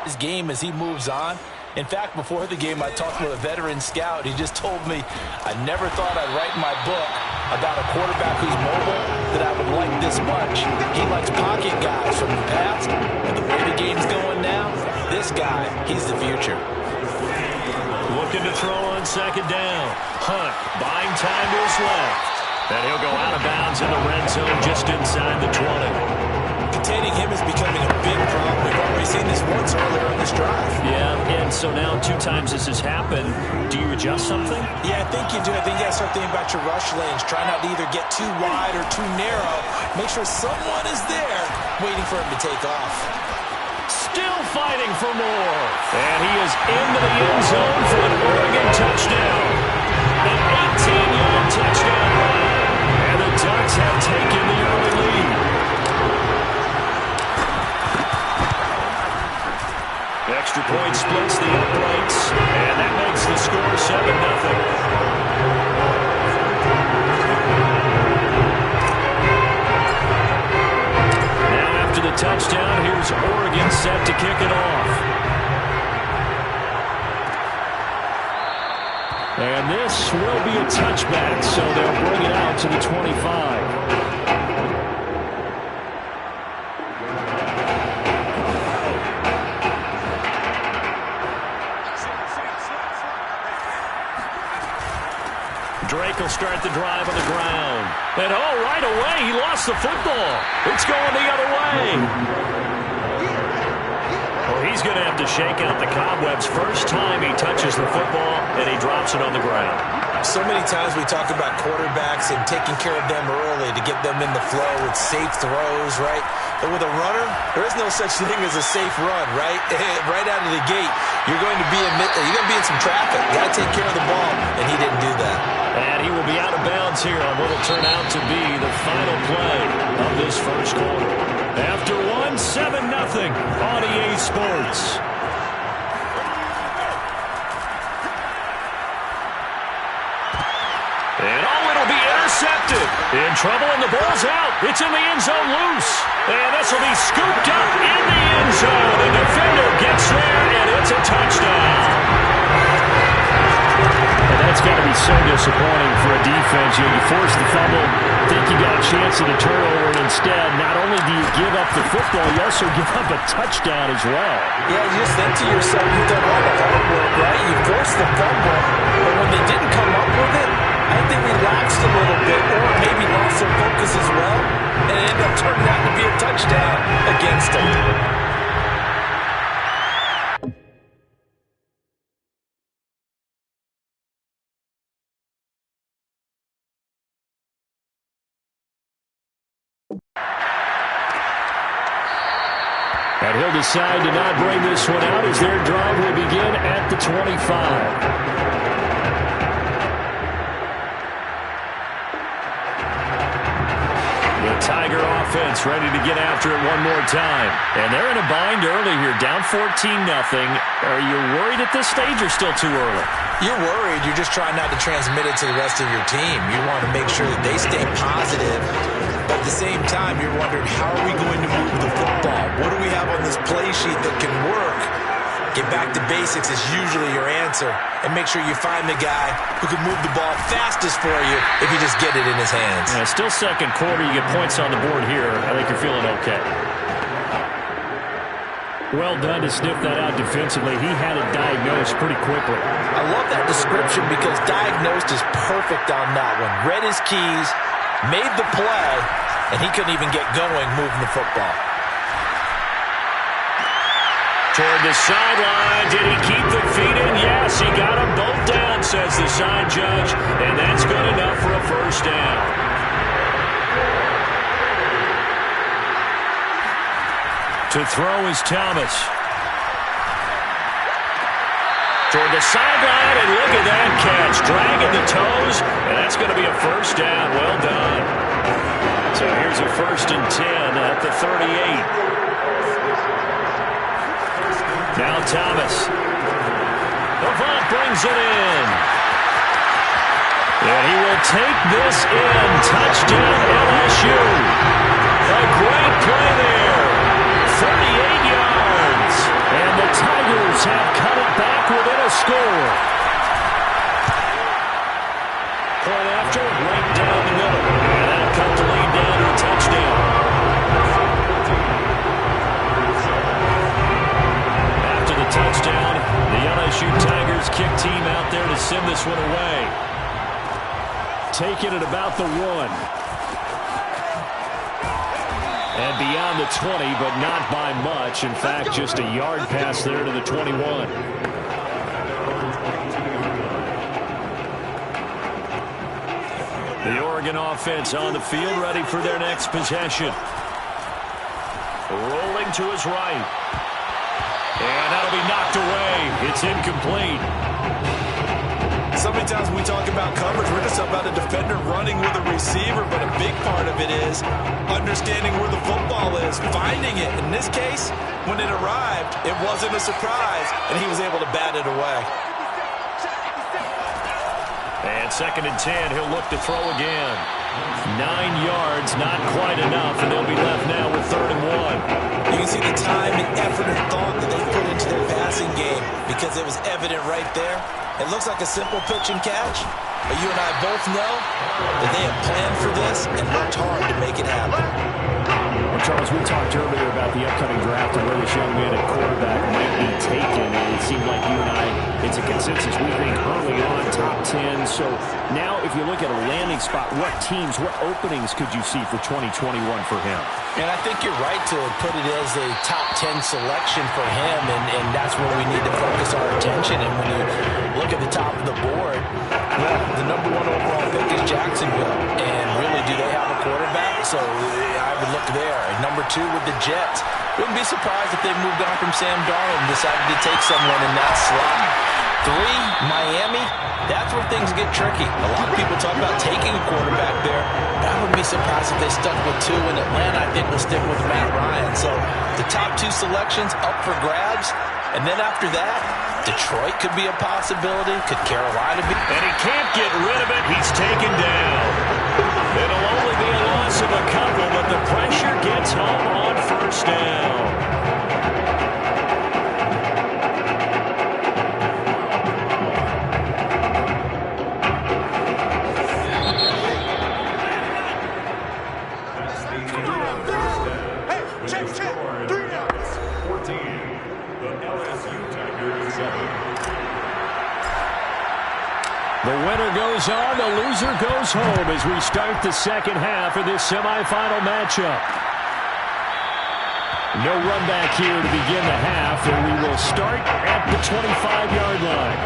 His game as he moves on. In fact, before the game, I talked with a veteran scout. He just told me, I never thought I'd write in my book about a quarterback who's mobile that I would like this much. He likes pocket guys from the past, but the way the game's going now, this guy, he's the future. Looking to throw on second down. Hunt buying time to his left. And he'll go out of bounds in the red zone just inside the 20. Containing him is becoming a big problem. We've already seen this once earlier on this drive. Yeah, and so now 2 times this has happened. Do you adjust something? Yeah, I think you do. I think you got to start thinking about your rush lanes. Try not to either get too wide or too narrow. Make sure someone is there waiting for him to take off. Still fighting for more. And he is into the end zone for an Oregon touchdown. An 18-yard touchdown run. And the Ducks have taken the early lead. Extra point splits the uprights, and that makes the score 7-0. Now after the touchdown, here's Oregon set to kick it off. And this will be a touchback, so they'll bring it out to the 25. Drake will start the drive on the ground. And right away, he lost the football. It's going the other way. Well, he's going to have to shake out the cobwebs first time he touches the football, and he drops it on the ground. So many times we talk about quarterbacks and taking care of them early to get them in the flow with safe throws, right? But with a runner, there is no such thing as a safe run, right? Right out of the gate, you're going to be in some traffic. You got to take care of the ball, and he didn't do that. And he will be out of bounds here on what will turn out to be the final play of this first quarter. After 7-0 on EA Sports. And it'll be intercepted. In trouble, and the ball's out. It's in the end zone loose. And this will be scooped up in the end zone. The defender gets there, and it's a touchdown. And that's got to be so disappointing for a defense. You force the fumble, think you got a chance at a turnover, and instead, not only do you give up the football, you also give up a touchdown as well. Yeah, you just think to yourself, you've done all the hard work, right? You forced the fumble, but when they didn't come up with it, I think they relaxed a little bit, or maybe lost their focus as well, and it ended up turning out to be a touchdown against them. And he'll decide to not bring this one out as their drive will begin at the 25. The Tiger offense ready to get after it one more time. And they're in a bind early here, down 14-0. Are you worried at this stage or still too early? You're worried. You're just trying not to transmit it to the rest of your team. You want to make sure that they stay positive. But at the same time, you're wondering, how are we going to move the football? What do we have on this play sheet that can work? Get back to basics is usually your answer. And make sure you find the guy who can move the ball fastest for you if you just get it in his hands. Yeah, still second quarter. You get points on the board here. I think you're feeling okay. Well done to sniff that out defensively. He had it diagnosed pretty quickly. I love that description because diagnosed is perfect on that one. Read his keys, made the play, and he couldn't even get going moving the football. Toward the sideline. Did he keep the feet in? Yes, he got them both down, says the side judge, and that's good enough for a first down. To throw is Thomas. Toward the sideline, and look at that catch. Dragging the toes, and that's going to be a first down. Well done. So here's a 1st and 10 at the 38. Now Thomas. Avant brings it in. And he will take this in. Touchdown LSU. A great play there. 38 yards. LSU Tigers kick team out there to send this one away. Taken at about the 1. And beyond the 20, but not by much. In fact, just a yard pass there to the 21. The Oregon offense on the field, ready for their next possession. Rolling to his right. And that'll be knocked away. It's incomplete. So many times when we talk about coverage, we're just about a defender running with a receiver, but a big part of it is understanding where the football is, finding it. In this case, when it arrived, it wasn't a surprise, and he was able to bat it away. And 2nd and 10, he'll look to throw again. 9 yards, not quite enough, and they'll be left now with 3rd and 1. You can see the time and effort and thought that they put into their passing game because it was evident right there. It looks like a simple pitch and catch, but you and I both know that they have planned for this and worked hard to make it happen. Well, Charles, we talked earlier about the upcoming draft and where this young man at quarterback might be taken, and it seemed like you and I, it's a consensus. We think early on, top 10. So now if you look at a landing spot, what teams, what openings could you see for 2021 for him? And I think you're right to put it as a top 10 selection for him, and that's where we need to focus our attention. And when you look at the top of the board, well, the number 1 overall pick is Jacksonville. And really, do they have a quarterback? So I would look there. And number 2 with the Jets. Wouldn't be surprised if they moved on from Sam Darnold and decided to take someone in that slot. 3, Miami. That's where things get tricky. A lot of people talk about taking a quarterback there, but I wouldn't be surprised if they stuck with 2 in Atlanta. I think we'll stick with Matt Ryan. So the top 2 selections up for grabs. And then after that, Detroit could be a possibility. Could Carolina be? And he can't get rid of it. He's taken down. It'll only be a loss of a couple, but the pressure gets home on 1st down. The winner goes on, the loser goes home as we start the 2nd half of this semifinal matchup. No run back here to begin the half, and we will start at the 25-yard line.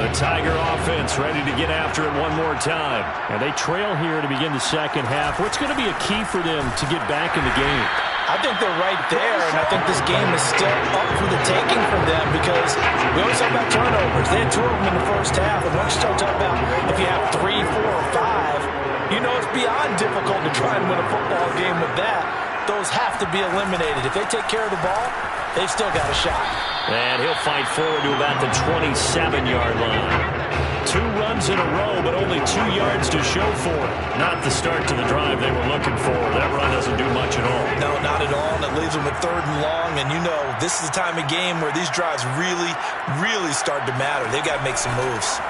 The Tiger offense ready to get after it one more time. And they trail here to begin the 2nd half. What's going to be a key for them to get back in the game? I think they're right there, and I think this game is still up for the taking from them because we always talk about turnovers. They had 2 of them in the 1st half, and once you start talking about if you have 3, 4, or 5, you know it's beyond difficult to try and win a football game with that. Those have to be eliminated. If they take care of the ball, they've still got a shot. And he'll fight forward to about the 27-yard line. 2 runs in a row, but only 2 yards to show for it. Not the start to the drive they were looking for. That run doesn't do much at all. No, not at all, and it leaves them with 3rd and long. And you know, this is the time of game where these drives really, really start to matter. They've got to make some moves.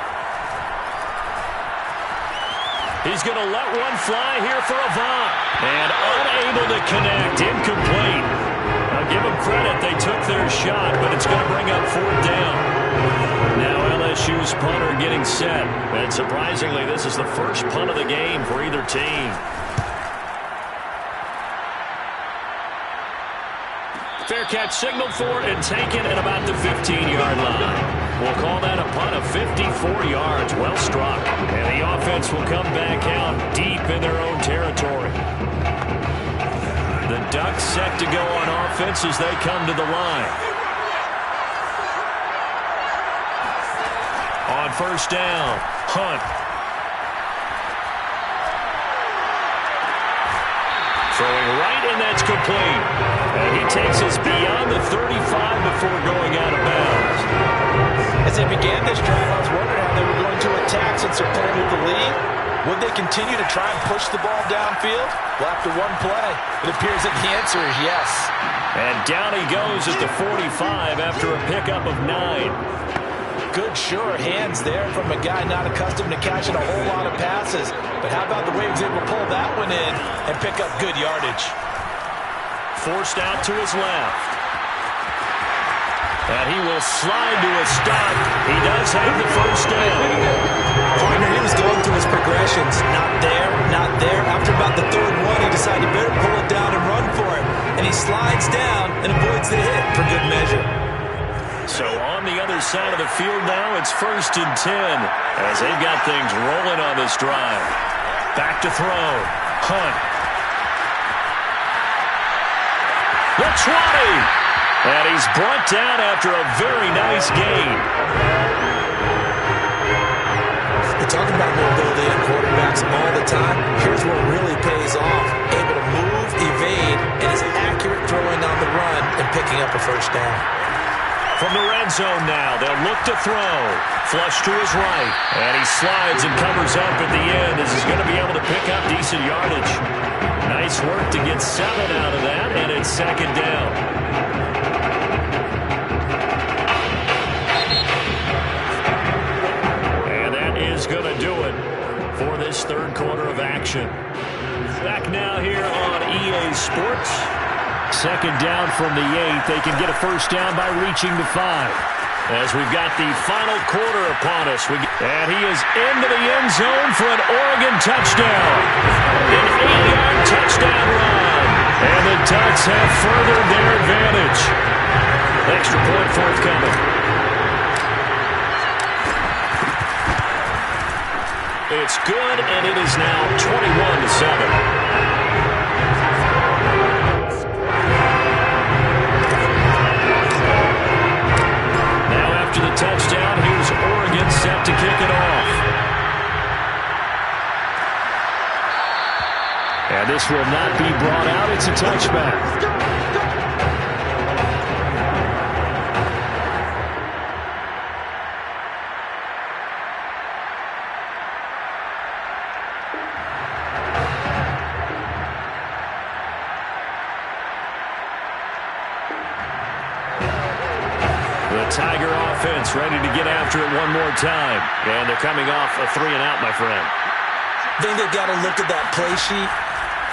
He's going to let one fly here for Avant. And unable to connect. Incomplete. I'll give them credit. They took their shot, but it's going to bring up 4th down. Now LSU's punter getting set. And surprisingly, this is the first punt of the game for either team. Fair catch signaled for and taken at about the 15-yard line. We'll call that a punt of 54 yards. Well struck. And the offense will come back out deep in their own territory. The Ducks set to go on offense as they come to the line. On 1st down, Hunt. Throwing right, and that's complete. And he takes us beyond the 35 before going out of bounds. As they began this drive, I was wondering how they were going to attack since they're playing with the lead. Would they continue to try and push the ball downfield? Well, after one play, it appears that the answer is yes. And down he goes at the 45 after a pickup of 9. Good, sure hands there from a guy not accustomed to catching a whole lot of passes. But how about the way he was able to pull that one in and pick up good yardage? Forced out to his left. And he will slide to a stop. He does have the first down. Partner, he was going through his progressions. Not there, not there. After about the third one, he decided better pull it down and run for it. And he slides down and avoids the hit for good measure. So on the other side of the field now, it's 1st and 10 as they've got things rolling on this drive. Back to throw. Hunt. The 20. And he's brought down after a very nice gain. We're talking about mobility in quarterbacks all the time. Here's what really pays off. Able to move, evade, and is accurate throwing on the run and picking up a first down. From the red zone now, they'll look to throw. Flush to his right. And he slides and covers up at the end as he's going to be able to pick up decent yardage. Nice work to get 7 out of that, and it's 2nd down. Is going to do it for this 3rd quarter of action. Back now here on EA Sports. 2nd down from the 8. They can get a first down by reaching the 5. As we've got the final quarter upon us. And he is into the end zone for an Oregon touchdown. An 8-yard touchdown run. And the Ducks have furthered their advantage. Extra point forthcoming. It's good, and it is now 21-7. Now after the touchdown, here's Oregon set to kick it off. And this will not be brought out. It's a touchback. Tiger offense ready to get after it one more time. And they're coming off a 3-and-out, my friend. I think they've got to look at that play sheet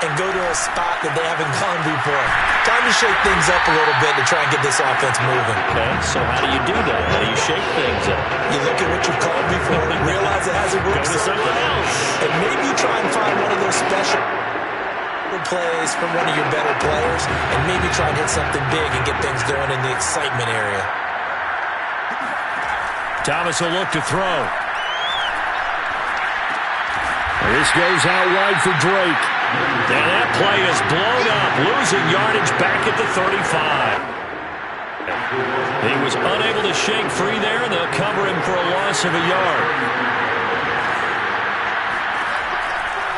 and go to a spot that they haven't gone before. Time to shake things up a little bit to try and get this offense moving. Okay, so how do you do that? How do you shake things up? You look at what you've called before and realize it hasn't worked. Go to something else. And maybe try and find one of those special plays from one of your better players and maybe try and hit something big and get things going in the excitement area. Thomas will look to throw. This goes out wide for Drake. And that play is blown up, losing yardage back at the 35. He was unable to shake free there, and they'll cover him for a loss of a yard.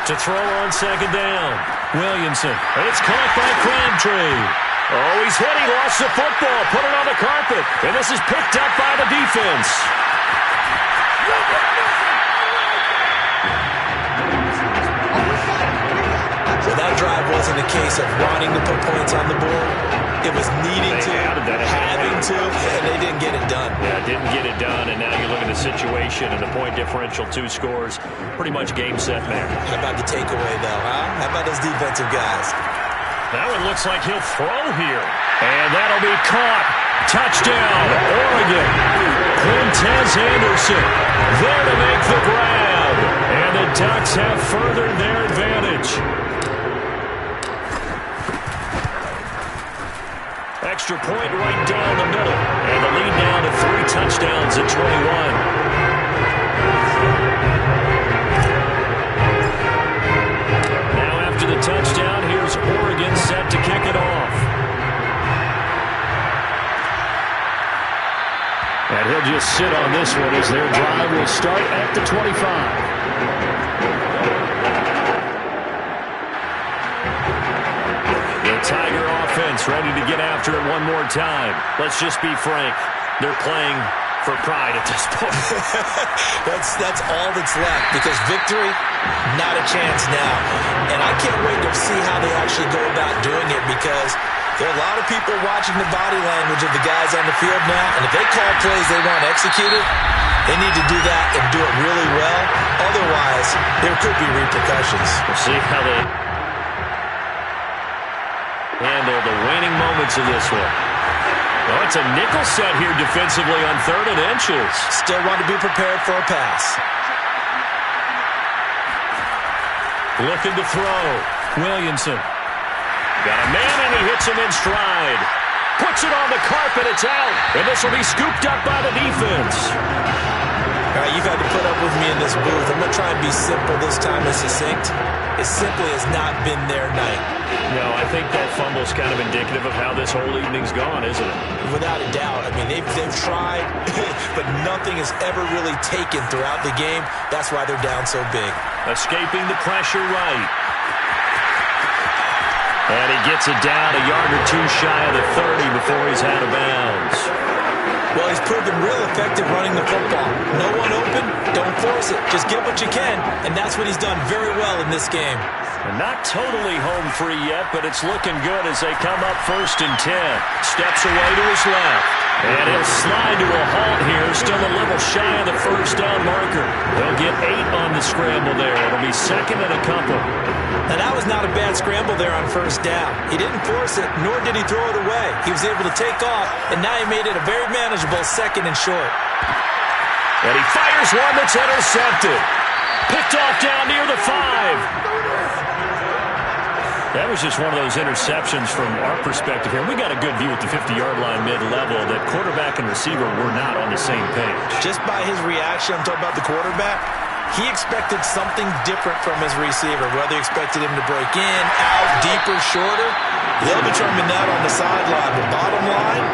To throw on 2nd down, Williamson. It's caught by Crabtree. Oh, he's hit. He lost the football. Put it on the carpet. And this is picked up by the defense. Well, that drive wasn't a case of wanting to put points on the board. It was needing to, having to, and they didn't get it done. Yeah, didn't get it done, and now you look at the situation and the point differential, 2 scores, pretty much game, set, match. How about the takeaway, though, huh? How about those defensive guys? Now it looks like he'll throw here. And that'll be caught. Touchdown, Oregon. Quintez Anderson there to make the grab. And the Ducks have furthered their advantage. Extra point right down the middle. And the lead down to 3 touchdowns at 21. The touchdown. Here's Oregon set to kick it off. And he'll just sit on this one as their drive will start at the 25. The Tiger offense ready to get after it one more time. Let's just be frank. They're playing for pride at this point. that's all that's left, because victory, not a chance now. And I can't wait to see how they actually go about doing it, because There are a lot of people watching the body language of the guys on the field now, and if they call plays they want executed, they need to do that and do it really well. Otherwise, there could be repercussions. We'll see how they handle the waning moments of this one. Oh, it's a nickel set here defensively on 3rd and inches. Still want to be prepared for a pass. Looking to throw. Williamson. Got a man, and he hits him in stride. Puts it on the carpet. It's out. And this will be scooped up by the defense. All right, you've had to put up with me in this booth. I'm going to try and be simple this time and succinct. It simply has not been their night. No, I think that fumble's kind of indicative of how this whole evening's gone, isn't it? Without a doubt. I mean, they've tried, but nothing has ever really taken throughout the game. That's why they're down so big. Escaping the pressure right. And he gets it down a yard or two shy of the 30 before he's out of bounds. Well, he's proven real effective running the football. No one open, don't force it. Just get what you can, and that's what he's done very well in this game. And not totally home free yet, but it's looking good as they come up 1st and 10. Steps away to his left. And he'll slide to a halt here, still a little shy of the 1st down marker. They'll get 8 on the scramble there. It'll be 2nd and a couple. Now, that was not a bad scramble there on 1st down. He didn't force it, nor did he throw it away. He was able to take off, and now he made it a very manageable 2nd and short. And he fires one that's intercepted. Picked off down near the 5. That was just one of those interceptions from our perspective here. We got a good view at the 50-yard line mid-level that quarterback and receiver were not on the same page. Just by his reaction, I'm talking about the quarterback, he expected something different from his receiver, whether he expected him to break in, out, deeper, shorter. They'll determine that on the sideline. But bottom line,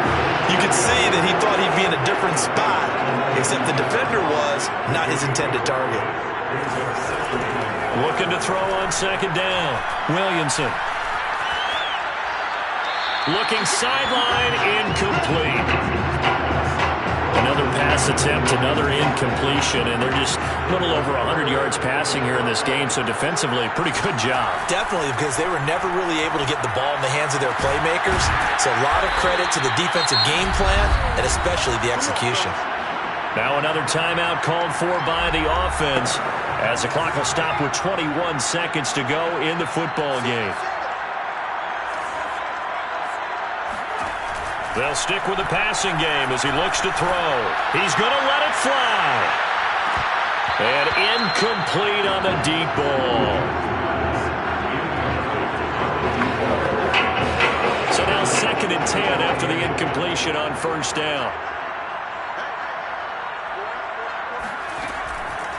you could see that he thought he'd be in a different spot, except the defender was not his intended target. Looking to throw on 2nd down. Williamson. Looking sideline, incomplete. Another pass attempt, another incompletion, and they're just a little over 100 yards passing here in this game, so defensively, pretty good job. Definitely, because they were never really able to get the ball in the hands of their playmakers, so a lot of credit to the defensive game plan, and especially the execution. Now another timeout called for by the offense, as the clock will stop with 21 seconds to go in the football game. They'll stick with the passing game as he looks to throw. He's going to let it fly. And incomplete on the deep ball. So now 2nd and 10 after the incompletion on 1st down.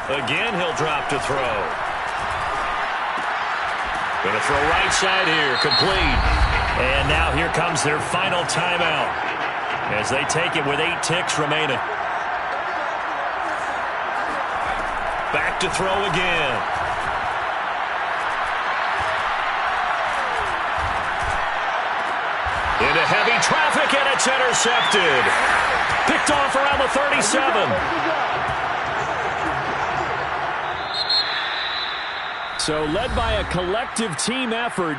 Again, he'll drop to throw. Going to throw right side here, complete. And now here comes their final timeout as they take it with 8 ticks remaining. Back to throw again. Into heavy traffic, and it's intercepted. Picked off around the 37. So led by a collective team effort.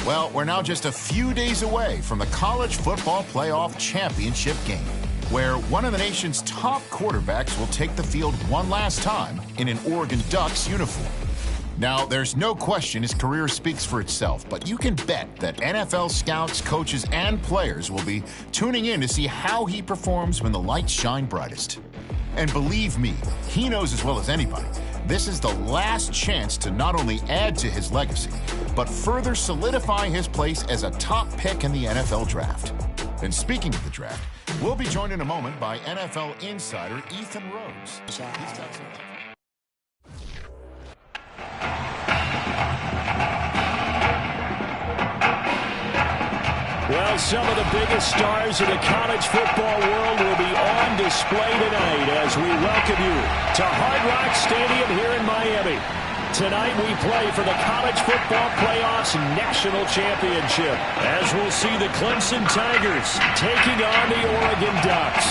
Well, we're now just a few days away from the College Football Playoff Championship game, where one of the nation's top quarterbacks will take the field one last time in an Oregon Ducks uniform. Now, there's no question his career speaks for itself, but you can bet that NFL scouts, coaches, and players will be tuning in to see how he performs when the lights shine brightest. And believe me, he knows as well as anybody, this is the last chance to not only add to his legacy, but further solidify his place as a top pick in the NFL draft. And speaking of the draft, we'll be joined in a moment by NFL insider Ethan Rhodes. He's got some... Well, some of the biggest stars in the college football world will be on display tonight as we welcome you to Hard Rock Stadium here in Miami. Tonight we play for the College Football Playoffs National Championship as we'll see the Clemson Tigers taking on the Oregon Ducks.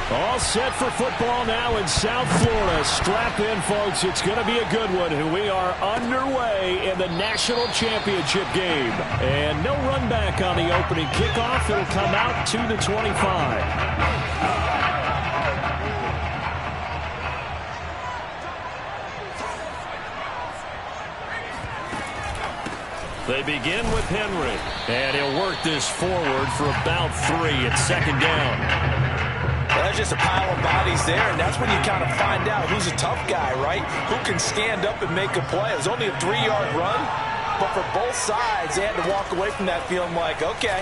All set for football now in South Florida. Strap in, folks. It's going to be a good one. We are underway in the national championship game. And no run back on the opening kickoff. It'll come out to the 25. They begin with Henry. And he'll work this forward for about 3 at second down. Well, there's just a pile of bodies there, and that's when you kind of find out who's a tough guy, right? Who can stand up and make a play. It was only a 3-yard run, but for both sides, they had to walk away from that feeling like, okay,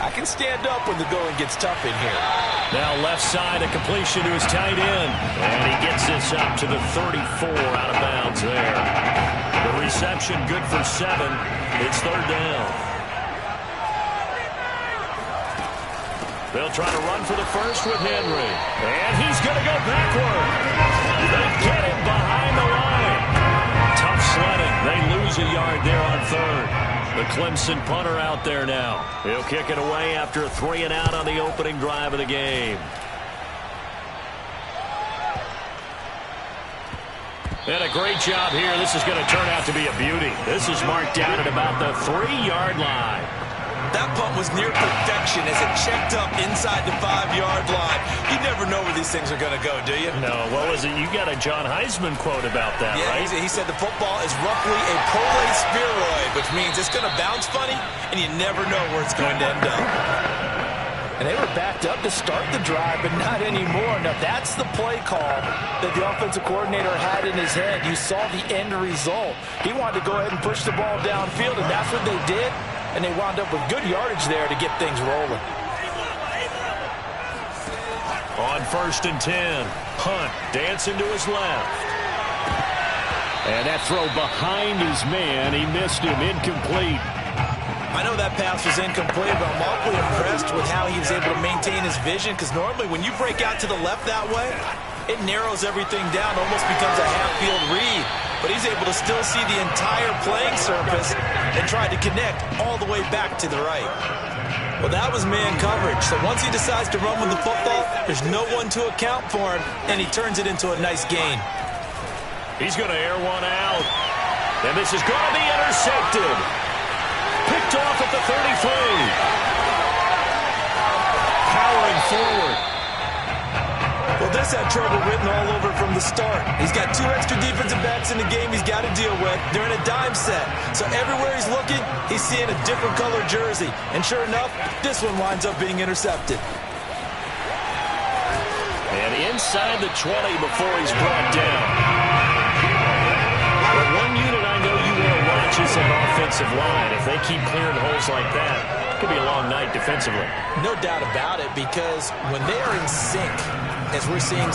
I can stand up when the going gets tough in here. Now left side, a completion to his tight end. And he gets this up to the 34 out of bounds there. The reception good for 7. It's third down. They'll try to run for the first with Henry. And he's going to go backward. They get him behind the line. Tough sledding. They lose a yard there on third. The Clemson punter out there now. He'll kick it away after a 3 and out on the opening drive of the game. And a great job here. This is going to turn out to be a beauty. This is marked down at about the 3-yard line. That punt was near perfection as it checked up inside the 5-yard line. You never know where these things are going to go, do you? No. What was it? You got a John Heisman quote about that, right? Yeah, he said the football is roughly a prolate spheroid, which means it's going to bounce funny, and you never know where it's going to end up. And they were backed up to start the drive, but not anymore. Now, that's the play call that the offensive coordinator had in his head. You saw the end result. He wanted to go ahead and push the ball downfield, and that's what they did. And they wound up with good yardage there to get things rolling. On 1st and 10, Hunt dancing to his left. And that throw behind his man. He missed him, incomplete. I know that pass was incomplete, but I'm awfully impressed with how he was able to maintain his vision, because normally when you break out to the left that way, it narrows everything down, almost becomes a half-field read. But he's able to still see the entire playing surface and try to connect all the way back to the right. Well, that was man coverage. So once he decides to run with the football, there's no one to account for him, and he turns it into a nice gain. He's going to air one out. And this is going to be intercepted. Picked off at the 33. Powering forward. Well, this had trouble written all over from the start. He's got 2 extra defensive backs in the game he's got to deal with. They're in a dime set. So everywhere he's looking, he's seeing a different color jersey. And sure enough, this one winds up being intercepted. And inside the 20 before he's brought down. But one unit I know you want to watch is that offensive line. If they keep clearing holes like that, it could be a long night defensively. No doubt about it, because when they are in sync, as we're seeing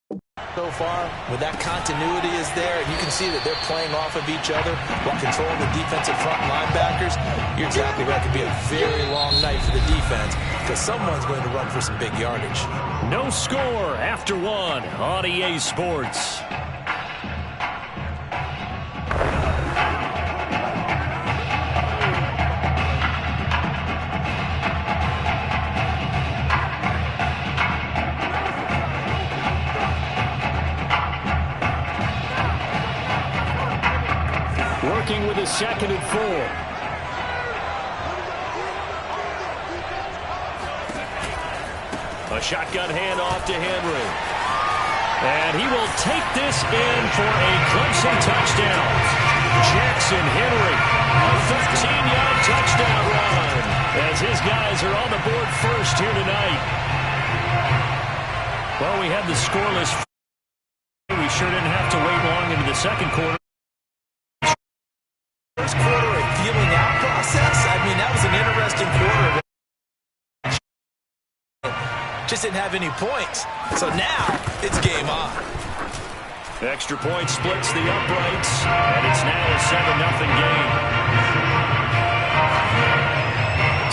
So far, when that continuity is there, and you can see that they're playing off of each other while controlling the defensive front linebackers, you're exactly right. It could be a very long night for the defense because someone's going to run for some big yardage. No score after one on EA Sports. Working with a 2nd and 4. A shotgun handoff to Henry. And he will take this in for a Clemson touchdown. Jackson Henry, a 13-yard touchdown run, as his guys are on the board first here tonight. Well, we had the scoreless. We sure didn't have to wait long into the second quarter. First quarter, a feeling out process. I mean, that was an interesting quarter. Just didn't have any points. So now it's game on. Extra point splits the uprights, and it's now a 7-0 game.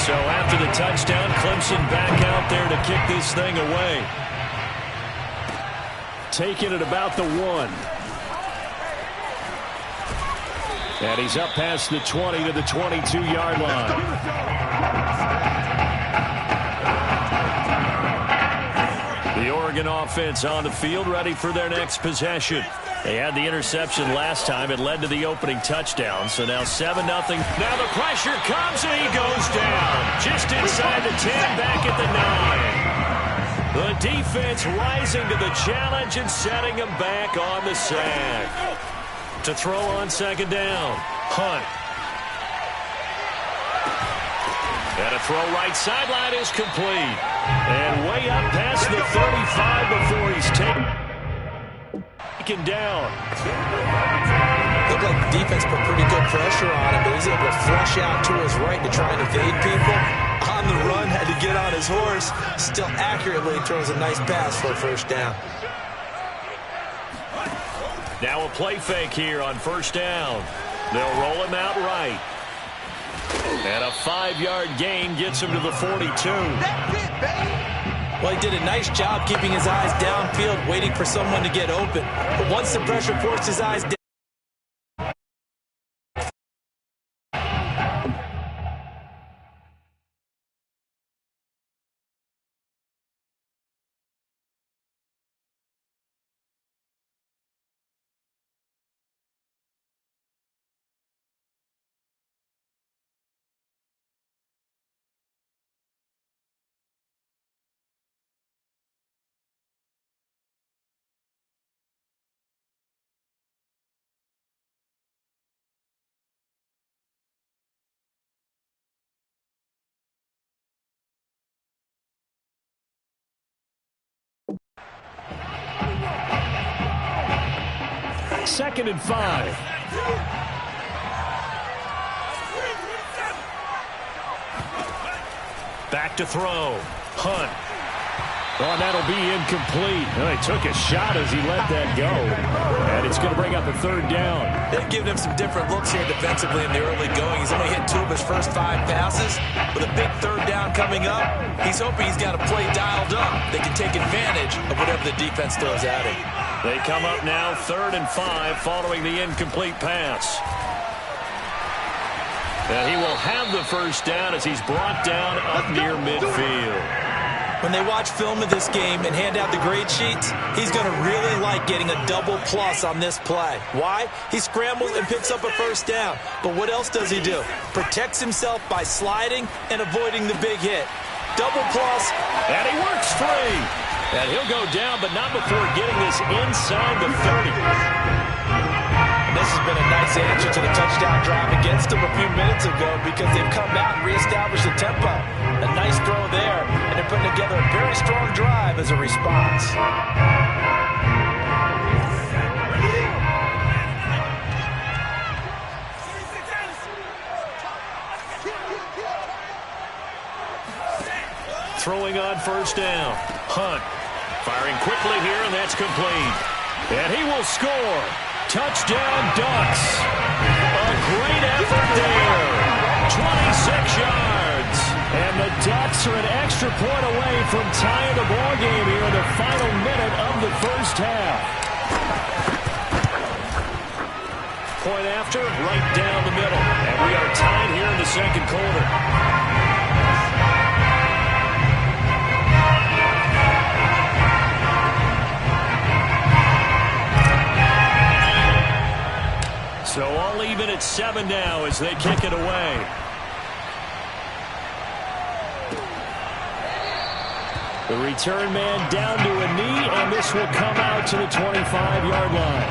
So after the touchdown, Clemson back out there to kick this thing away. Taking it about the 1. And he's up past the 20 to the 22-yard line. The Oregon offense on the field, ready for their next possession. They had the interception last time. It led to the opening touchdown. So now 7-0. Now the pressure comes, and he goes down. Just inside the 10, back at the 9. The defense rising to the challenge and setting him back on the sack. To throw on 2nd down, Hunt. And a throw right sideline is complete. And way up past the 35 before he's taken down. Looked like the defense put pretty good pressure on him, but he's able to flush out to his right to try and evade people. On the run, had to get on his horse. Still accurately throws a nice pass for a 1st down. Now a play fake here on 1st down. They'll roll him out right. And a 5-yard gain gets him to the 42. That's it, baby. Well, he did a nice job keeping his eyes downfield, waiting for someone to get open. But once the pressure forced his eyes down, Second and 5. Back to throw. Hunt. Oh, and that'll be incomplete. Well, he took a shot as he let that go. And it's going to bring up a 3rd down. they've given him some different looks here defensively in the early going. He's only hit 2 of his first 5 passes. With a big 3rd down coming up, he's hoping he's got a play dialed up that can take advantage of whatever the defense throws at him. They come up now 3rd and 5 following the incomplete pass. And he will have the 1st down as he's brought down up near midfield. When they watch film of this game and hand out the grade sheets, he's going to really like getting a double plus on this play. Why? He scrambles and picks up a 1st down. But what else does he do? Protects himself by sliding and avoiding the big hit. Double plus. And he works free. And he'll go down, but not before getting this inside the 30. And this has been a nice answer to the touchdown drive against them a few minutes ago because they've come out and reestablished the tempo. A nice throw there, and they're putting together a very strong drive as a response. Throwing on 1st down. Hunt. Firing quickly here, and that's complete. And he will score. Touchdown, Ducks. A great effort there. 26 yards. And the Ducks are an extra point away from tying the ball game here in the final minute of the first half. Point after, right down the middle. And we are tied here in the second quarter. So all even at 7 now as they kick it away. The return man down to a knee, and this will come out to the 25-yard line.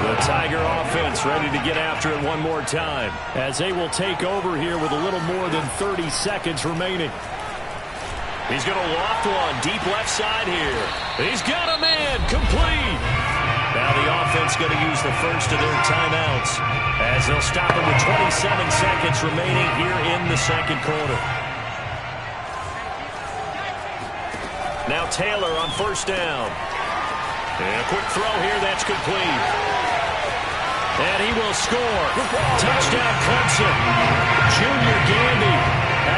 The Tiger offense ready to get after it one more time as they will take over here with a little more than 30 seconds remaining. He's going to loft one deep left side here. He's got a man complete. Now the offense going to use the first of their timeouts as they'll stop it with 27 seconds remaining here in the second quarter. Now Taylor on first down. And a quick throw here, that's complete. And he will score. Touchdown Clemson. Junior Gandy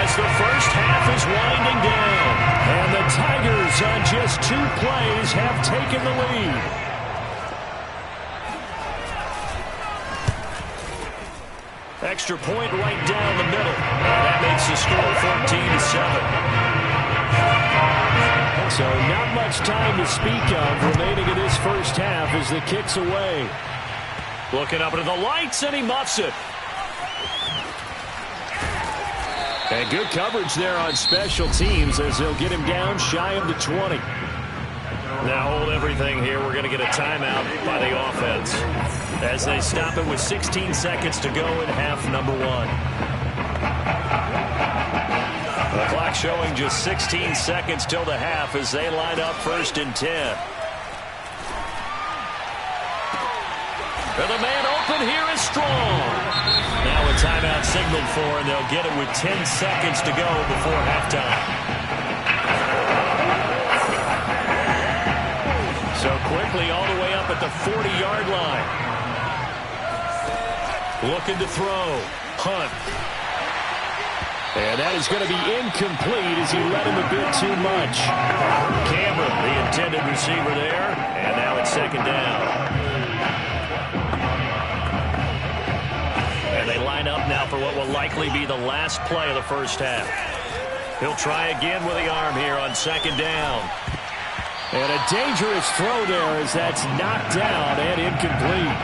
as the first half is winding down. And the Tigers on just 2 plays have taken the lead. Extra point right down the middle. And that makes the score 14-7. So not much time to speak of remaining in this first half as the kick's away. Looking up into the lights, and he muffs it. And good coverage there on special teams as they'll get him down shy of the 20. Now hold everything here. We're going to get a timeout by the offense as they stop it with 16 seconds to go in half number 1. The clock showing just 16 seconds till the half as they line up first and 10. And the man open here is strong. Now a timeout signaled for, and they'll get it with 10 seconds to go before halftime. So quickly all the way up at the 40-yard line. Looking to throw. Hunt. And that is going to be incomplete as he let him a bit too much. Cameron, the intended receiver there. And now it's second down. And they line up now for what will likely be the last play of the first half. He'll try again with the arm here on second down. And a dangerous throw there as that's knocked down and incomplete.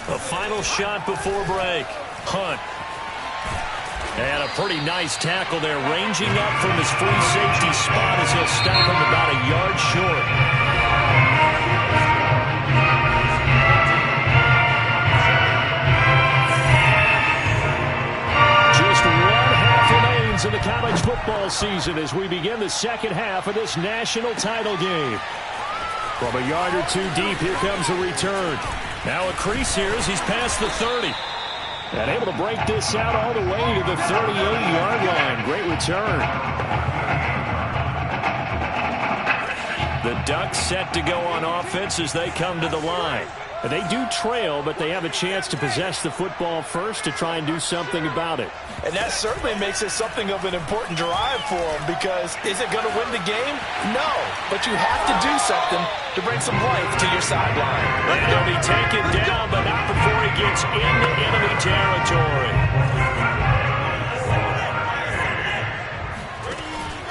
A final shot before break. Hunt. And a pretty nice tackle there, ranging up from his free safety spot as he'll stop him about a yard short. Just one half remains in the college football season as we begin the second half of this national title game. From a yard or two deep, here comes a return. Now a crease here as he's past the 30. And able to break this out all the way to the 38-yard line. Great return. The Ducks set to go on offense as they come to the line. And they do trail, but they have a chance to possess the football first to try and do something about it. And that certainly makes it something of an important drive for them, because is it going to win the game? No, but you have to do something to bring some life to your sideline. And he'll be taken down, but not before he gets into enemy territory.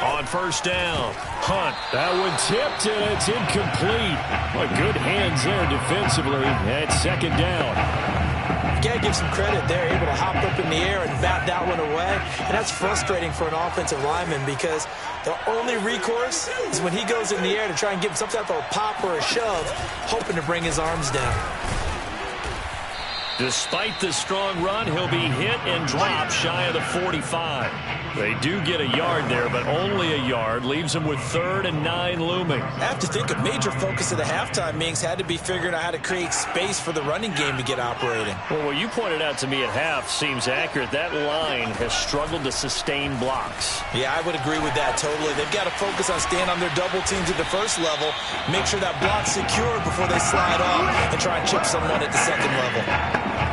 On first down, Hunt. That one tipped, and it's incomplete. Well, good hands there defensively. And second down. You got to give some credit there, able to hop up in the air and bat that one away. And that's frustrating for an offensive lineman, because the only recourse is when he goes in the air to try and give some type of a pop or a shove, hoping to bring his arms down. Despite the strong run, he'll be hit and dropped shy of the 45. They do get a yard there, but only a yard, leaves them with 3rd and 9 looming. I have to think a major focus of the halftime meetings had to be figuring out how to create space for the running game to get operating. Well, what you pointed out to me at half seems accurate. That line has struggled to sustain blocks. Yeah, I would agree with that totally. They've got to focus on staying on their double teams at the first level, make sure that block's secure before they slide off and try and chip someone at the second level.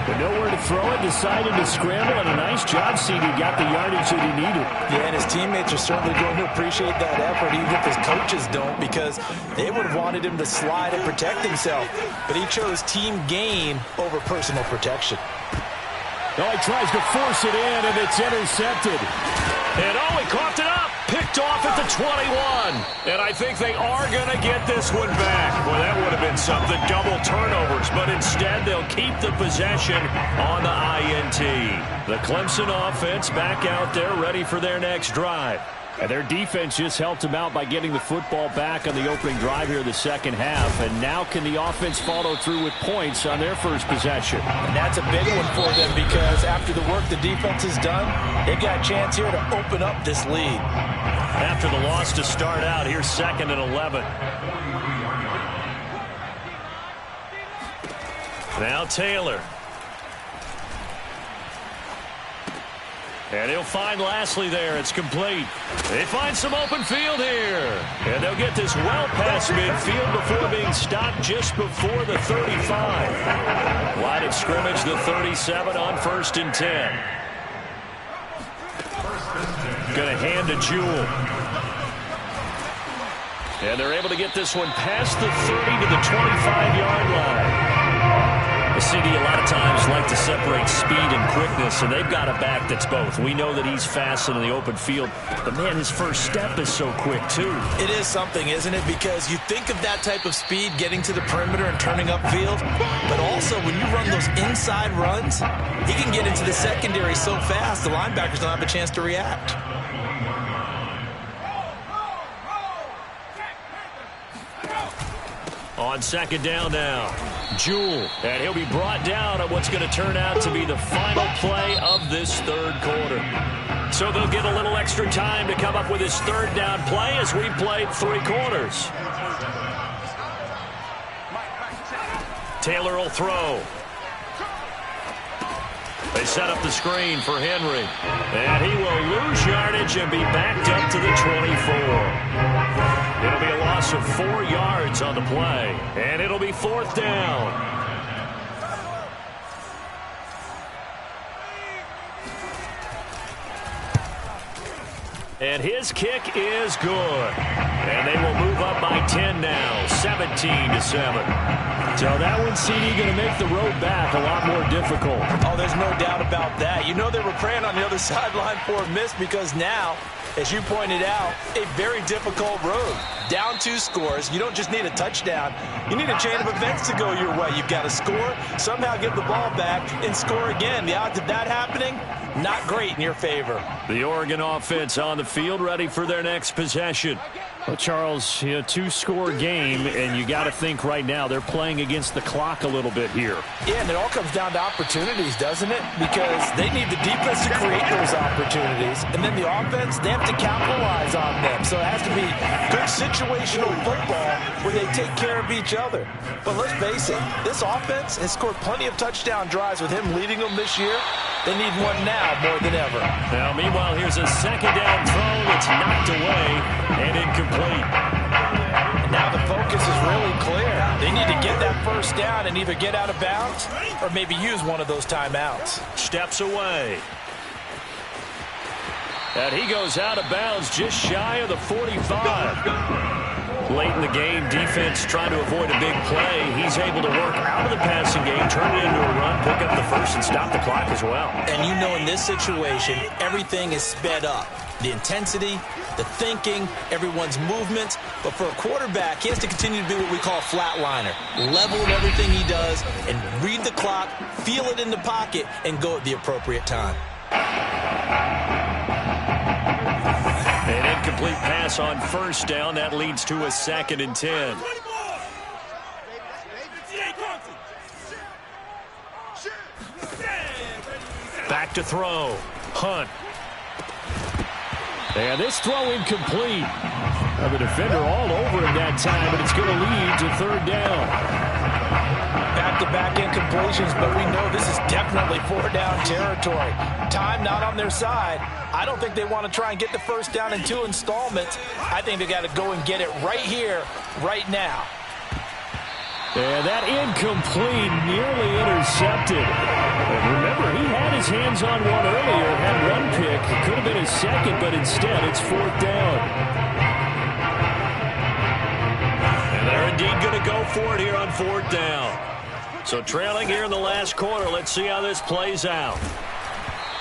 But nowhere to throw it, decided to scramble, and a nice job, CD. Got the yardage that he needed. Yeah, and his teammates are certainly going to appreciate that effort, even if his coaches don't, because they would have wanted him to slide and protect himself. But he chose team gain over personal protection. Oh, he tries to force it in, and it's intercepted. And oh, he coughed it up. Picked off at the 21. And I think they are going to get this one back. Well, that would have been something. Double turnovers. But instead, they'll keep the possession on the INT. The Clemson offense back out there ready for their next drive. And their defense just helped them out by getting the football back on the opening drive here in the second half. And now can the offense follow through with points on their first possession? And that's a big one for them because after the work the defense has done, they've got a chance here to open up this lead. After the loss to start out, here's 2nd and 11. Now Taylor. And he'll find Lashley there. It's complete. They find some open field here. And they'll get this well past midfield before being stopped just before the 35. Line of scrimmage, the 37 on 1st and 10. Going to hand to Jewell. And they're able to get this one past the 30 to the 25-yard line. The CD a lot of times like to separate speed and quickness, and they've got a back that's both. We know that he's fast in the open field, but man, his first step is so quick too. It is something, isn't it? Because you think of that type of speed getting to the perimeter and turning upfield, but also when you run those inside runs, he can get into the secondary so fast the linebackers don't have a chance to react. On 2nd down now, Jewell, and he'll be brought down at what's going to turn out to be the final play of this 3rd quarter. So they'll get a little extra time to come up with his 3rd down play as we played 3 quarters. Taylor will throw. They set up the screen for Henry, and he will lose yardage and be backed up to the 24. It'll be a loss of 4 yards on the play, and it'll be 4th down. And his kick is good. And they will move up by 10 now, 17-7. So that one, CD, going to make the road back a lot more difficult. Oh, there's no doubt about that. You know they were praying on the other sideline for a miss because now, as you pointed out, a very difficult road. Down 2 scores. You don't just need a touchdown. You need a chain of events to go your way. You've got to score, somehow get the ball back, and score again. The odds of that happening, not great in your favor. The Oregon offense on the field ready for their next possession. Well, Charles, 2-score game, and you got to think right now they're playing against the clock a little bit here. Yeah, and it all comes down to opportunities, doesn't it? Because they need the defense to create those opportunities, and then the offense, they have to capitalize on them. So it has to be good situational football where they take care of each other. But let's face it, this offense has scored plenty of touchdown drives with him leading them this year. They need one now more than ever. Now, meanwhile, here's a 2nd down throw that's knocked away and incomplete. And now the focus is really clear. They need to get that 1st down and either get out of bounds or maybe use one of those timeouts. Steps away. And he goes out of bounds just shy of the 45. Late in the game, defense trying to avoid a big play. He's able to work out of the passing game, turn it into a run, pick up the 1st, and stop the clock as well. And you know in this situation, everything is sped up. The intensity, the thinking, everyone's movements. But for a quarterback, he has to continue to be what we call a flatliner. Level in everything he does and read the clock, feel it in the pocket, and go at the appropriate time. An incomplete pass on 1st down. That leads to a 2nd and 10. Back to throw. Hunt. And this throw incomplete. The defender all over him that time, but it's going to lead to third down. Back-to-back incompletions, but we know this is definitely four-down territory. Time not on their side. I don't think they want to try and get the first down in 2 installments. I think they got to go and get it right here, right now. And that incomplete, nearly intercepted. And remember, he had his hands on one earlier, had one pick. It could have been his second, but instead it's fourth down. And they're indeed going to go for it here on fourth down. So trailing here in the last quarter, let's see how this plays out.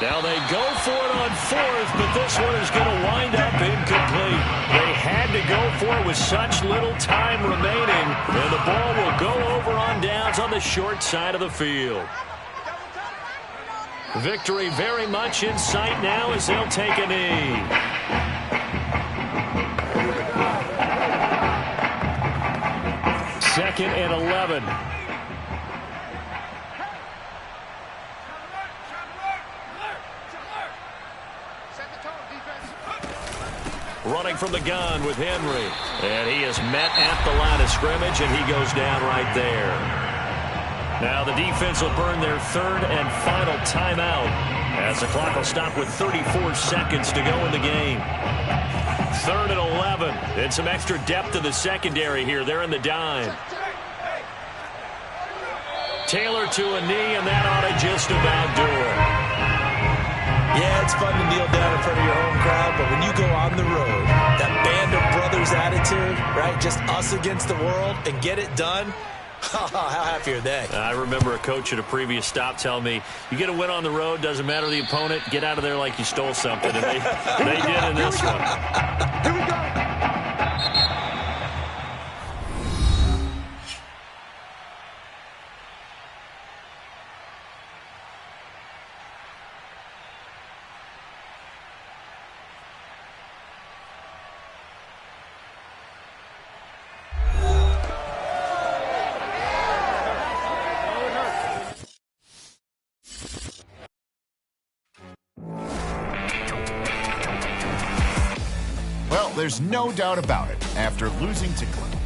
Now they go for it on fourth, but this one is going to wind up incomplete. They had to go for it with such little time remaining, and the ball will go over on downs on the short side of the field. Victory very much in sight now as they'll take a knee. Second and 11. Running from the gun with Henry. And he is met at the line of scrimmage, and he goes down right there. Now the defense will burn their third and final timeout as the clock will stop with 34 seconds to go in the game. Third and 11. And some extra depth in the secondary here. They're in the dime. Taylor to a knee, and that ought to just about do it. Yeah, it's fun to kneel down in front of your home crowd, but when you go on the road, that band of brothers attitude, right, just us against the world, and get it done, how happy are they? I remember a coach at a previous stop telling me, you get a win on the road, doesn't matter the opponent, get out of there like you stole something, and they did in this one. Here we go. There's no doubt about it. After losing to Clemson,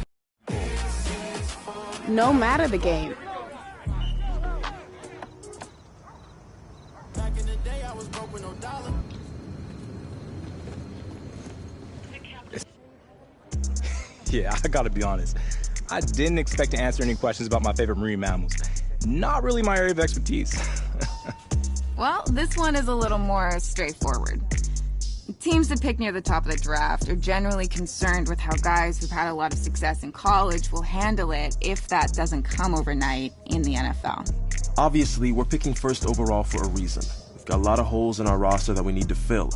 no matter the game. Yeah, I gotta be honest. I didn't expect to answer any questions about my favorite marine mammals. Not really my area of expertise. Well, this one is a little more straightforward. Teams that pick near the top of the draft are generally concerned with how guys who've had a lot of success in college will handle it if that doesn't come overnight in the NFL. Obviously, we're picking first overall for a reason. We've got a lot of holes in our roster that we need to fill.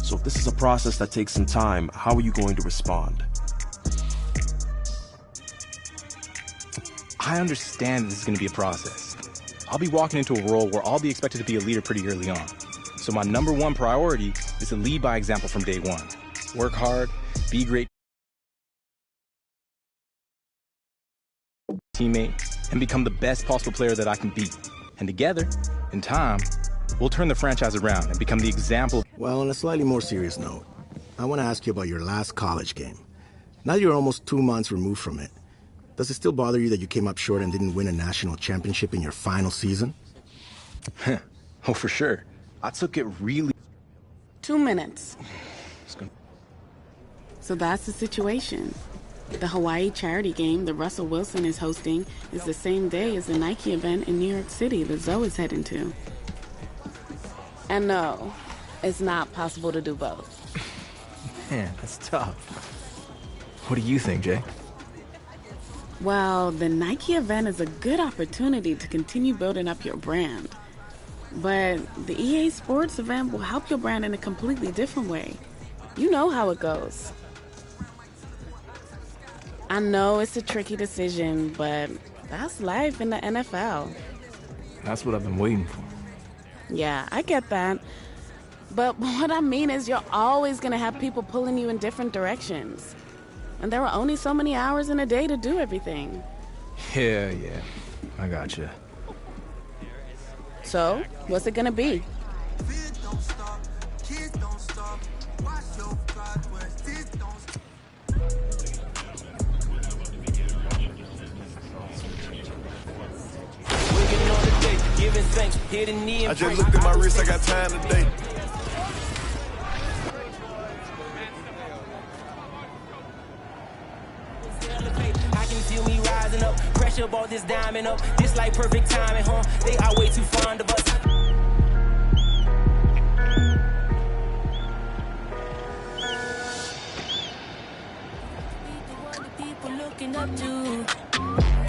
So if this is a process that takes some time, how are you going to respond? I understand this is going to be a process. I'll be walking into a role where I'll be expected to be a leader pretty early on. So my number one priority is to lead by example from day one. Work hard, be great teammate, and become the best possible player that I can be. And together, in time, we'll turn the franchise around and become the example. Well, on a slightly more serious note, I want to ask you about your last college game. Now you're almost 2 months removed from it. Does it still bother you that you came up short and didn't win a national championship in your final season? Oh, for sure. I took it really... 2 minutes. So that's the situation. The Hawaii charity game that Russell Wilson is hosting is the same day as the Nike event in New York City that Zoe is heading to. And no, it's not possible to do both. Man, that's tough. What do you think, Jay? Well, the Nike event is a good opportunity to continue building up your brand. But the EA Sports event will help your brand in a completely different way. You know how it goes. I know it's a tricky decision, but that's life in the NFL. That's what I've been waiting for. Yeah, I get that. But what I mean is you're always going to have people pulling you in different directions. And there are only so many hours in a day to do everything. Yeah, I gotcha. So, what's it gonna be? I just looked at my wrist, I got time today. I can feel me rising up, pressure ball this diamond up. This like perfect timing, huh? They are way too fond of us. People looking up to.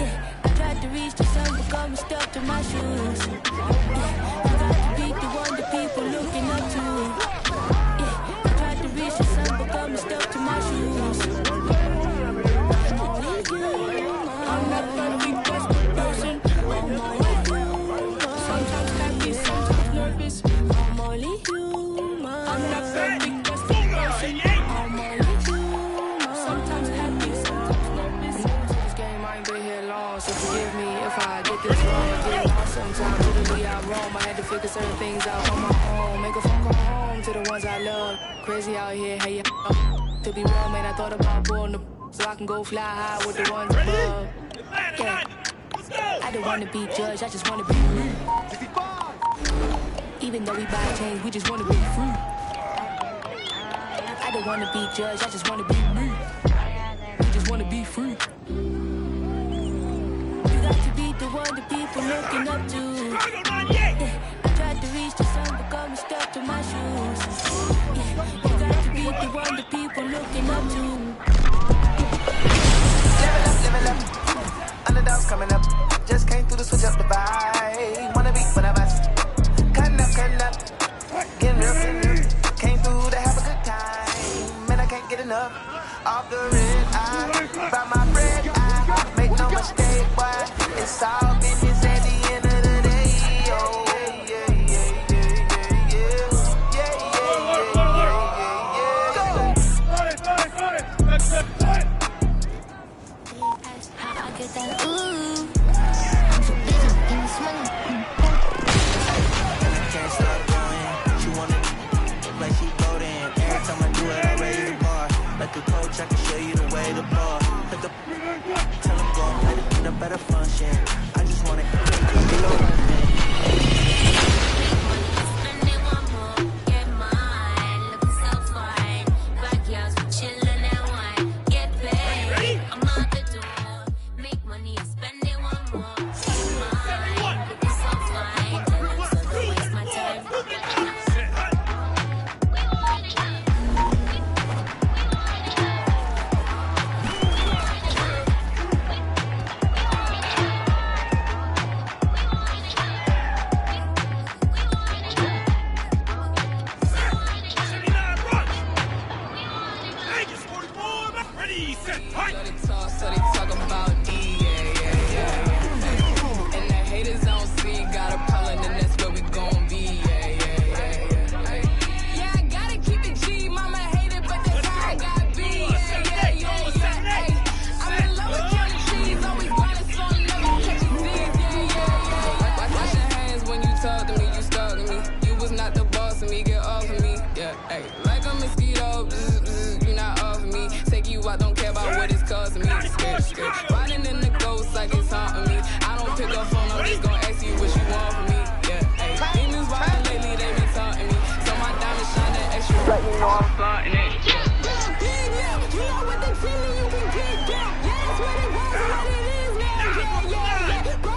Yeah, I tried to reach the sun, but got me stuck to my shoes. Yeah, I got to beat the one that people looking up to. Yeah, I tried to reach the sun, but got me stuck to my shoes. I'm not perfect, just a person. I'm only human. Sometimes happy, sometimes nervous. I'm only human. I'm not perfect, just a person. I'm only human. Sometimes happy, sometimes nervous. This game I ain't been here long, so forgive me if I get this wrong. I get lost sometimes, literally I'm wrong. I had to figure certain things out on my own. Make a phone call home to the ones I love. Crazy out here, hey, yeah. To be real, man, I thought about pulling the so I can go fly high with the ones above. Yeah. I don't wanna be judged, I just wanna be me. Even though we buy chains, we just wanna be free. I don't wanna be judged, I just wanna be me. We just wanna be free. You got to be the one that people looking up to. Yeah. I tried to reach the sun, but got me stuck to my shoes. Yeah. You got to be the one that people looking up to. Level up, underdogs coming up. Just came through to switch up the vibe. Wanna be when I bust. Cutting up. Getting real. Came through to have a good time. Man, I can't get enough. Off the red eye, by my bread eye. Make no mistake, boy. It's all business at the end of the day. Oh, I can show you the way to ball. Tell them go and play the better function. I just wanna riding in the ghost like it's haunting me. I don't pick up phone, I'm just gonna ask you what you want from me. Yeah, ayy. Demons wild lately, they be taunting me. So my diamond shining extra bright, you know I'm flaunting it. You know what the team and you can get down. Yeah, that's what it was and what it is now. Yeah. Bro,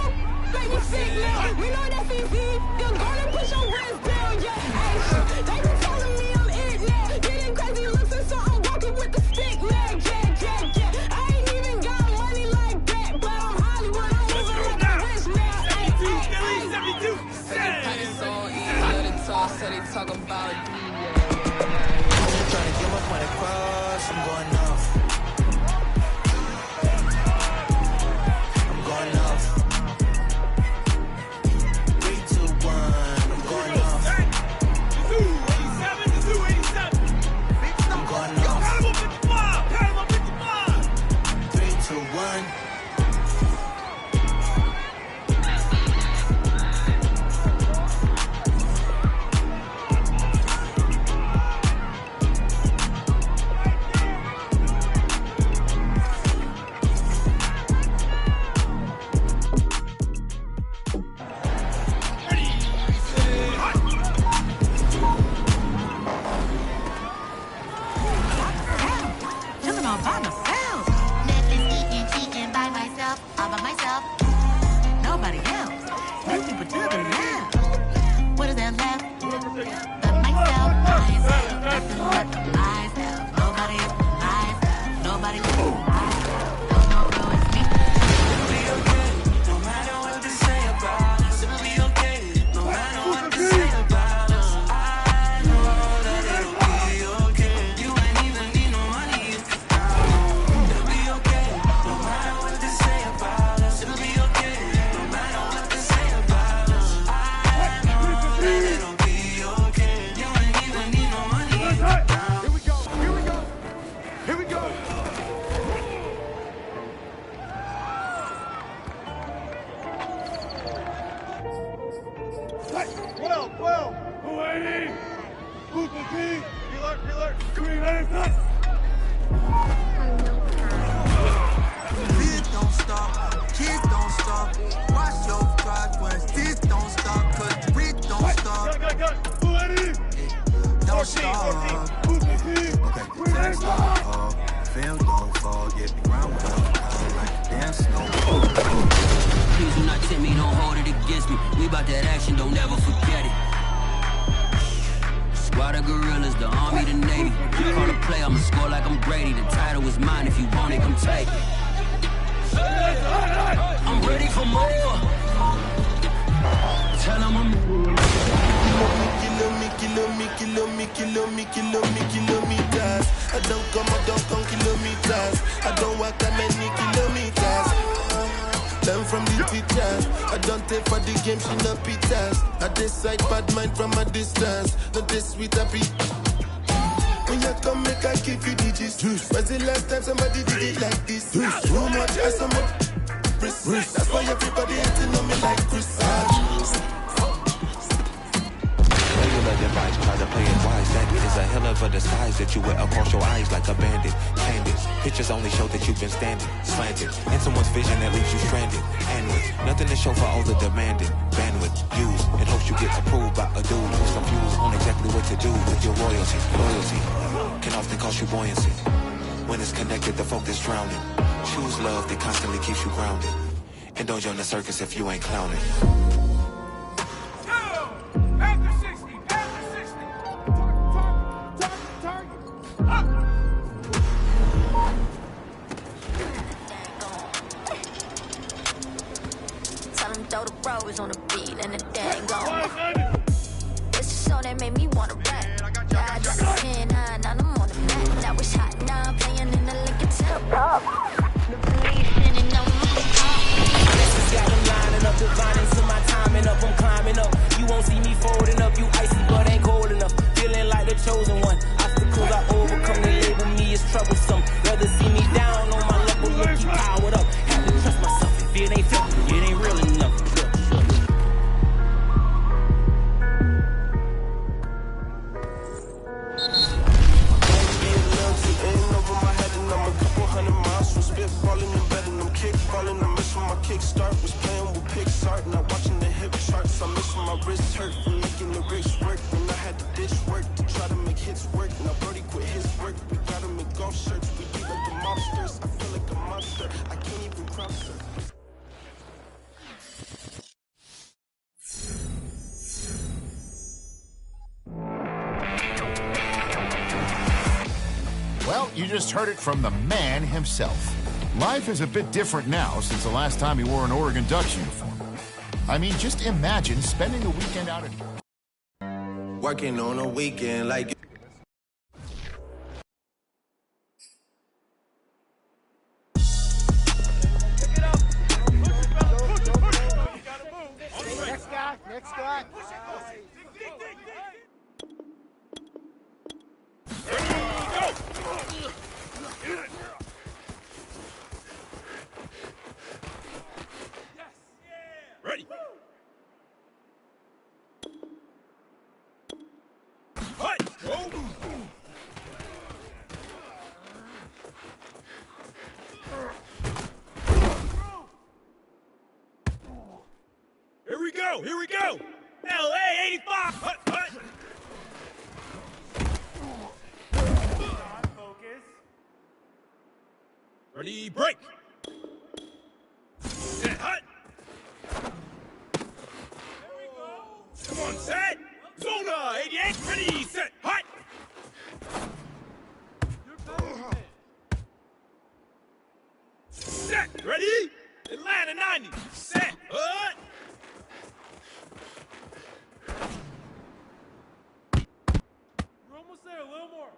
make me sick now. We know that CC, you're gonna push your wrist down. Yeah, ayy. They be telling me I'm it now. Getting crazy looks and so I'm walking with the stick now. Yeah. I ain't even got money all by myself. Netflix eating, cheating by myself, all by myself. Nobody else. Make people to the left. What is there left? But myself, myself, nothing but myself. Nobody else, myself, nobody else, myself. Don't know who it's me. It'll be okay, no matter what they say about us. It'll be okay, no matter what they say about us. I know that it'll be okay. You ain't even need no money if you down. It'll be okay, no matter what they say about us. It'll be okay, no matter what they say about us. I know that it'll be okay. You ain't even need no money if you down. Here we go. Here we go. Here we go. Hey, 12. 280. Booty King. Alert. Green lane. Kids don't stop, kids don't stop. Watch your progress, this don't stop, cause we don't stop. Got. 280. Don't stop. Booty King. Okay, don't stop. Fail, don't fall, get the ground like damn snow. Please do not tempt me, don't hold it against me. We about that action, don't ever forget it. Squad of gorillas, the army, the navy. You call a play, I'ma score like I'm Brady. The title is mine, if you want it, come take it. I'm ready for more. Tell them I'm kilometers. I don't come kilometers. I don't walk that many kilometers. Learn from the teachers. I don't take for the game, she no pitas. I decide bad mind from a distance. Not this sweet happy. When you come make I give you digits. When's the last time somebody did it like this? Too much and so much risk. That's why everybody hating on me like Chris. Device, try to play it wise. That is a hell of a disguise that you wear across your eyes like a bandit. Candid, pictures only show that you've been standing, slanted, in someone's vision that leaves you stranded. And with nothing to show for all the demanded bandwidth used in hopes you get approved by a dude who's confused on exactly what to do with your royalty. Loyalty can often cost you buoyancy. When it's connected, the focus drowning. Choose love that constantly keeps you grounded. Indulge on the circus if you ain't clowning. Throw the rose on the beat and the dang gone. This is so that made me wanna rap. I just a 10 high, now I'm on the mat. Now it's hot, now I'm playing in the Lincoln Town. The police spinning on my Just got them lining up, divining to my timing up. I'm climbing up. You won't see me folding up. You icy, but ain't cold enough. Feeling like the chosen one. Obstacles I overcome, they label me as troublesome. Rather see me down on my level, look, you powered up. Have to trust myself if it ain't felt, it ain't real enough. Kickstart was playing with Pixar, now watching the hip charts. I'm missing my wrist hurt from making the bricks work. When I had to ditch work to try to make hits work. Now Brody quit his work. We gotta make golf shirts. We be like the mobsters. I feel like a monster. I can't even crop surf. Well, you just heard it from the man himself. Life is a bit different now since the last time he wore an Oregon Ducks uniform. I mean, just imagine spending a weekend out at... Working on a weekend like... Next guy. Ready. Here we go. LA 85. Hut, hut. Ready, break. Set, hut. Come on, set. Zona, 88, ready, set, hut. Set, ready? Atlanta 90, set, hut. We're almost there, a little more.